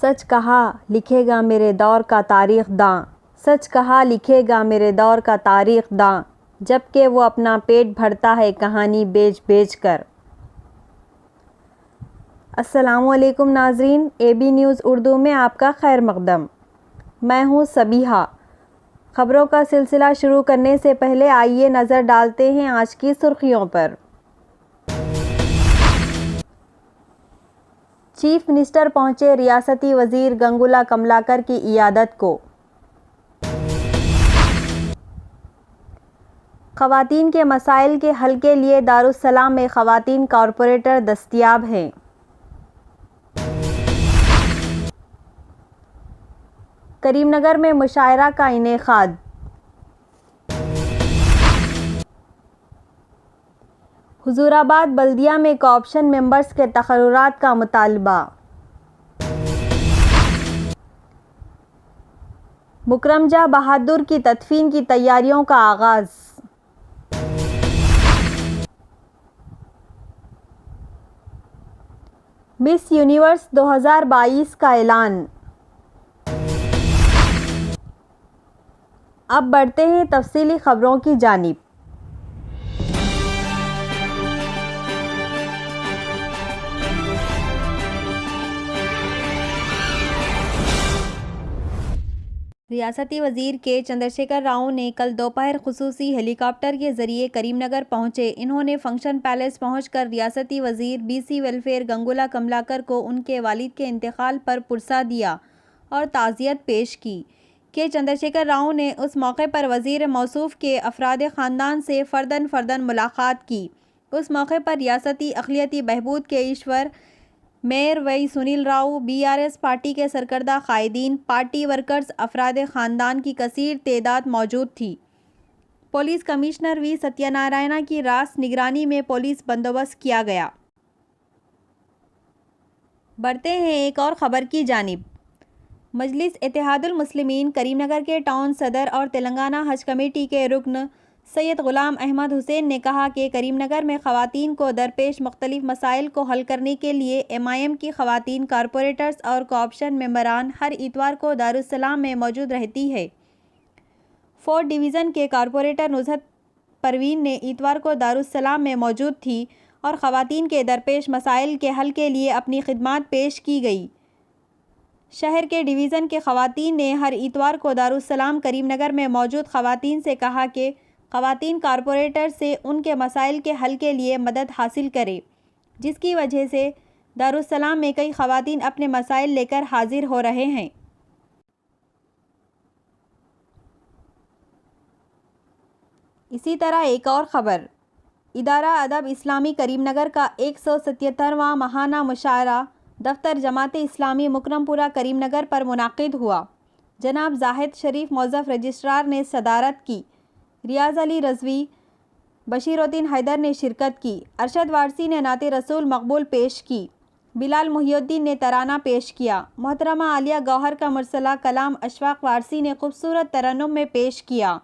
سچ کہا لکھے گا میرے دور کا تاریخ داں، سچ کہا لکھے گا میرے دور کا تاریخ داں، جبکہ وہ اپنا پیٹ بھرتا ہے کہانی بیچ بیچ کر۔ السلام علیکم ناظرین، اے بی نیوز اردو میں آپ کا خیر مقدم۔ میں ہوں سبیحہ۔ خبروں کا سلسلہ شروع کرنے سے پہلے آئیے نظر ڈالتے ہیں آج کی سرخیوں پر۔ چیف منسٹر پہنچے ریاستی وزیر گنگولا کملاکر کی عیادت کو۔ خواتین کے مسائل کے حل کے لیے دارالسلام میں خواتین کارپوریٹر دستیاب ہیں۔ کریم نگر میں مشاعرہ کا انعقاد۔ حضورآباد بلدیہ میں کوآپشن ممبرز کے تقررات کا مطالبہ۔ مکرم جاں بہادر کی تدفین کی تیاریوں کا آغاز۔ مس یونیورس 2022 کا اعلان۔ اب بڑھتے ہیں تفصیلی خبروں کی جانب۔ ریاستی وزیر کے چندرشیکھر راؤ نے کل دوپہر خصوصی ہیلی کاپٹر کے ذریعے کریم نگر پہنچے۔ انہوں نے فنکشن پیلس پہنچ کر ریاستی وزیر بی سی ویلفیئر گنگولا کملاکر کو ان کے والد کے انتقال پر پرسہ دیا اور تعزیت پیش کی۔ کے چندرشیکھر راؤ نے اس موقع پر وزیر موصوف کے افراد خاندان سے فرداً ملاقات کی۔ اس موقع پر ریاستی اقلیتی بہبود کے ایشور mayor V Sunil Rao, B R S party کے سرکردہ قائدین، پارٹی ورکرز، افراد خاندان کی کثیر تعداد موجود تھی۔ پولیس کمشنر وی ستیہ نارائنا کی راست نگرانی میں پولیس بندوبست کیا گیا۔ بڑھتے ہیں ایک اور خبر کی جانب۔ مجلس اتحاد المسلمین کریم نگر کے ٹاؤن صدر اور تلنگانہ حج کمیٹی کے رکن سید غلام احمد حسین نے کہا کہ کریم نگر میں خواتین کو درپیش مختلف مسائل کو حل کرنے کے لیے ایم آئی ایم کی خواتین کارپوریٹرز اور کوآپشن ممبران ہر اتوار کو دارالسلام میں موجود رہتی ہے۔ 4 ڈویژن کے کارپوریٹر نزہت پروین نے اتوار کو دارالسلام میں موجود تھی اور خواتین کے درپیش مسائل کے حل کے لیے اپنی خدمات پیش کی گئی۔ شہر کے ڈویژن کے خواتین نے ہر اتوار کو دارالسلام کریم نگر میں موجود خواتین سے کہا کہ خواتین کارپوریٹر سے ان کے مسائل کے حل کے لیے مدد حاصل کریں، جس کی وجہ سے دارالسلام میں کئی خواتین اپنے مسائل لے کر حاضر ہو رہے ہیں۔ اسی طرح ایک اور خبر۔ ادارہ ادب اسلامی کریم نگر کا 177واں ماہانہ مشاعرہ دفتر جماعت اسلامی مکرم پورہ کریم نگر پر منعقد ہوا۔ جناب زاہد شریف موظف رجسٹرار نے صدارت کی۔ ریاض علی رضوی، بشیر الدین حیدر نے شرکت کی۔ ارشد وارثی نے نعت رسول مقبول پیش کی۔ بلال محی الدین نے ترانہ پیش کیا۔ محترمہ عالیہ گوہر کا مرسلہ کلام اشفاق وارثی نے خوبصورت ترنم میں پیش کیا۔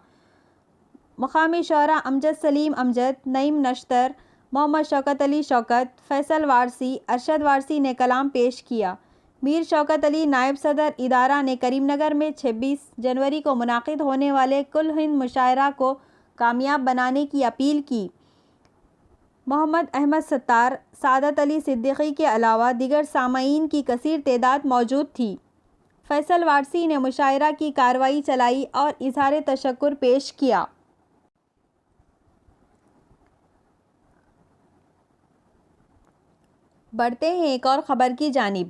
مقامی شعراء امجد سلیم امجد، نعیم نشتر، محمد شوکت علی شوکت، فیصل وارثی، ارشد وارثی نے کلام پیش کیا۔ میر شوکت علی نائب صدر ادارہ نے کریم نگر میں 26 جنوری کو منعقد ہونے والے کل ہند مشاعرہ کو کامیاب بنانے کی اپیل کی۔ محمد احمد ستار، سعادت علی صدیقی کے علاوہ دیگر سامعین کی کثیر تعداد موجود تھی۔ فیصل وارثی نے مشاعرہ کی کارروائی چلائی اور اظہار تشکر پیش کیا۔ بڑھتے ہیں ایک اور خبر کی جانب۔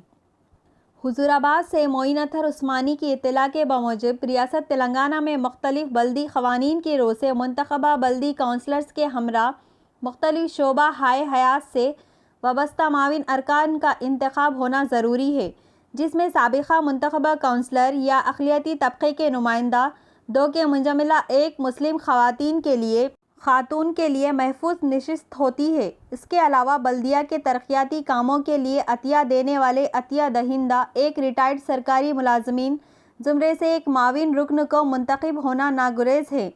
حضورآباد سے معین اطہر عثمانی کی اطلاع کے بموجب ریاست تلنگانہ میں مختلف بلدی قوانین کی روح سے منتخبہ بلدی کونسلرز کے ہمراہ مختلف شعبہ ہائے حیات سے وابستہ معاون ارکان کا انتخاب ہونا ضروری ہے، جس میں سابقہ منتخبہ کونسلر یا اقلیتی طبقے کے نمائندہ 2 کے منجملہ 1 مسلم خاتون کے لیے محفوظ نشست ہوتی ہے۔ اس کے علاوہ بلدیہ کے ترقیاتی کاموں کے لیے عطیہ دینے والے عطیہ دہندہ 1 ریٹائرڈ سرکاری ملازمین زمرے سے 1 معاون رکن کو منتخب ہونا ناگزیر ہے۔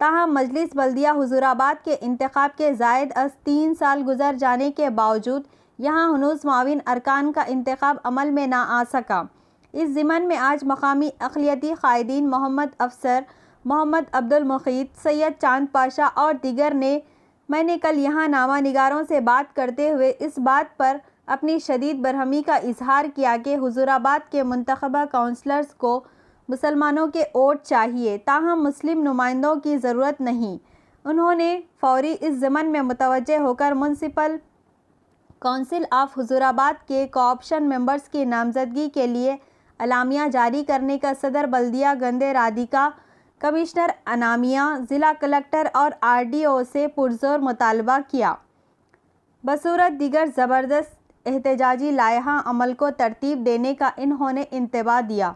تاہم مجلس بلدیہ حضورآباد کے انتخاب کے زائد از 3 سال گزر جانے کے باوجود یہاں ہنوز معاون ارکان کا انتخاب عمل میں نہ آ سکا۔ اس ضمن میں آج مقامی اقلیتی قائدین محمد افسر، محمد عبدالمقیت، سید چاند پاشا اور دیگر نے میں نے کل یہاں نامہ نگاروں سے بات کرتے ہوئے اس بات پر اپنی شدید برہمی کا اظہار کیا کہ حضور آباد کے منتخبہ کونسلرز کو مسلمانوں کے ووٹ چاہیے، تاہم مسلم نمائندوں کی ضرورت نہیں۔ انہوں نے فوری اس ضمن میں متوجہ ہو کر میونسپل کونسل آف حضور آباد کے کوآپشن ممبرز کی نامزدگی کے لیے اعلامیہ جاری کرنے کا صدر بلدیہ گندے رادھیکا، کمشنر انعامیہ، ضلع کلکٹر اور RDO سے پرزور مطالبہ کیا۔ بصورت دیگر زبردست احتجاجی لائحہ عمل کو ترتیب دینے کا انہوں نے انتباہ دیا۔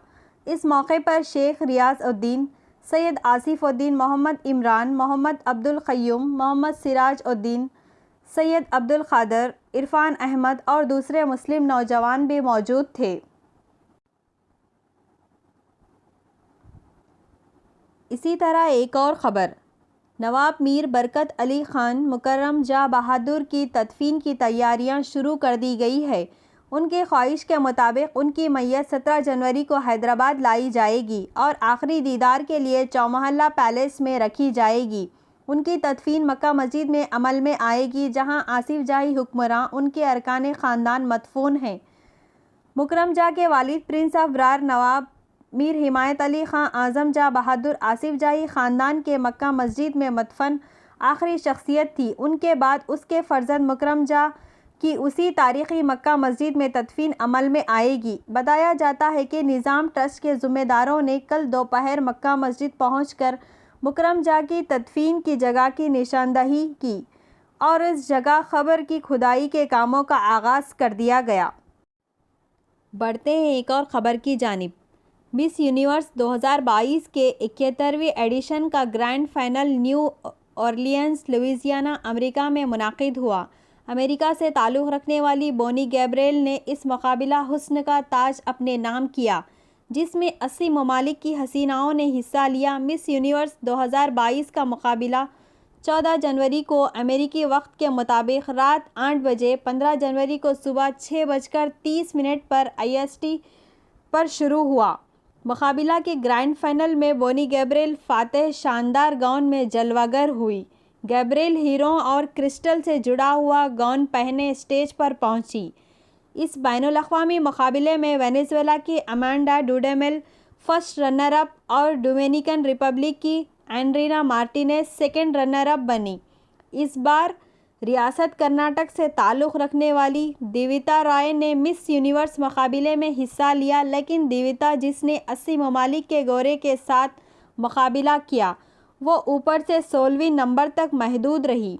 اس موقع پر شیخ ریاض الدین، سید آصف الدین، محمد عمران، محمد عبدالقیوم، محمد سراج الدین، سید عبدالقادر، عرفان احمد اور دوسرے مسلم نوجوان بھی موجود تھے۔ اسی طرح ایک اور خبر، نواب میر برکت علی خان مکرم جاں بہادر کی تدفین کی تیاریاں شروع کر دی گئی ہے۔ ان کی خواہش کے مطابق ان کی میت 17 جنوری کو حیدرآباد لائی جائے گی اور آخری دیدار کے لیے چومحلہ پیلیس میں رکھی جائے گی۔ ان کی تدفین مکہ مسجد میں عمل میں آئے گی، جہاں آصف جاہی حکمراں ان کے ارکان خاندان مدفون ہیں۔ مکرم جاں کے والد پرنس آف برار نواب میر حمایت علی خان اعظم جاں بہادر آصف جاہی خاندان کے مکہ مسجد میں مدفن آخری شخصیت تھی۔ ان کے بعد اس کے فرزند مکرم جاں کی اسی تاریخی مکہ مسجد میں تدفین عمل میں آئے گی۔ بتایا جاتا ہے کہ نظام ٹرسٹ کے ذمہ داروں نے کل دوپہر مکہ مسجد پہنچ کر مکرم جاں کی تدفین کی جگہ کی نشاندہی کی اور اس جگہ قبر کی کھدائی کے کاموں کا آغاز کر دیا گیا۔ بڑھتے ہیں ایک اور خبر کی جانب۔ مس یونیورس 2022 کے 71ویں ایڈیشن کا گرینڈ فائنل نیو اورلینز، لوئزیانا، امریکہ میں منعقد ہوا۔ امریکہ سے تعلق رکھنے والی بونی گیبریل نے اس مقابلہ حسن کا تاج اپنے نام کیا، جس میں 80 ممالک کی حسیناؤں نے حصہ لیا۔ مس یونیورس 2022 کا مقابلہ 14 جنوری کو امریکی وقت کے مطابق رات 8 بجے، 15 جنوری کو صبح 6:30 پر IST پر شروع ہوا۔ مقابلہ کے گرینڈ فائنل میں بونی گیبریل فاتح شاندار گاؤن میں جلوہ گر ہوئی۔ گیبریل ہیروں اور کرسٹل سے جڑا ہوا گاؤن پہنے اسٹیج پر پہنچی۔ اس بین الاقوامی مقابلے میں وینزویلا کی امانڈا ڈوڈیمیل فرسٹ رنر اپ اور ڈومینیکن ریپبلک کی اینڈرینا مارٹینیز سیکنڈ رنر اپ بنی۔ اس بار ریاست کرناٹک سے تعلق رکھنے والی دیوتا رائے نے مس یونیورس مقابلے میں حصہ لیا، لیکن دیوتا، جس نے 80 ممالک کے گورے کے ساتھ مقابلہ کیا، وہ اوپر سے 16ویں نمبر تک محدود رہی۔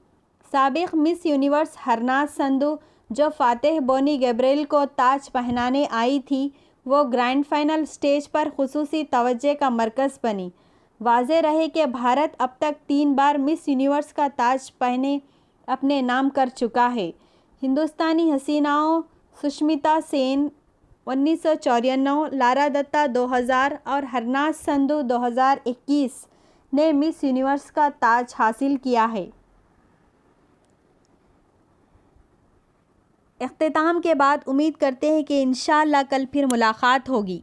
سابق مس یونیورس ہرناز سندھو، جو فاتح بونی گیبریل کو تاج پہنانے آئی تھی، وہ گرینڈ فائنل اسٹیج پر خصوصی توجہ کا مرکز بنی۔ واضح رہے کہ بھارت اب تک 3 بار مس یونیورس کا تاج پہنے اپنے نام کر چکا ہے۔ ہندوستانی حسیناؤں سشمیتا سین 1994، لارا دتا 2000 اور ہرناز سندھو 2021 نے مس یونیورس کا تاج حاصل کیا ہے۔ اختتام کے بعد امید کرتے ہیں کہ انشاءاللہ کل پھر ملاقات ہوگی۔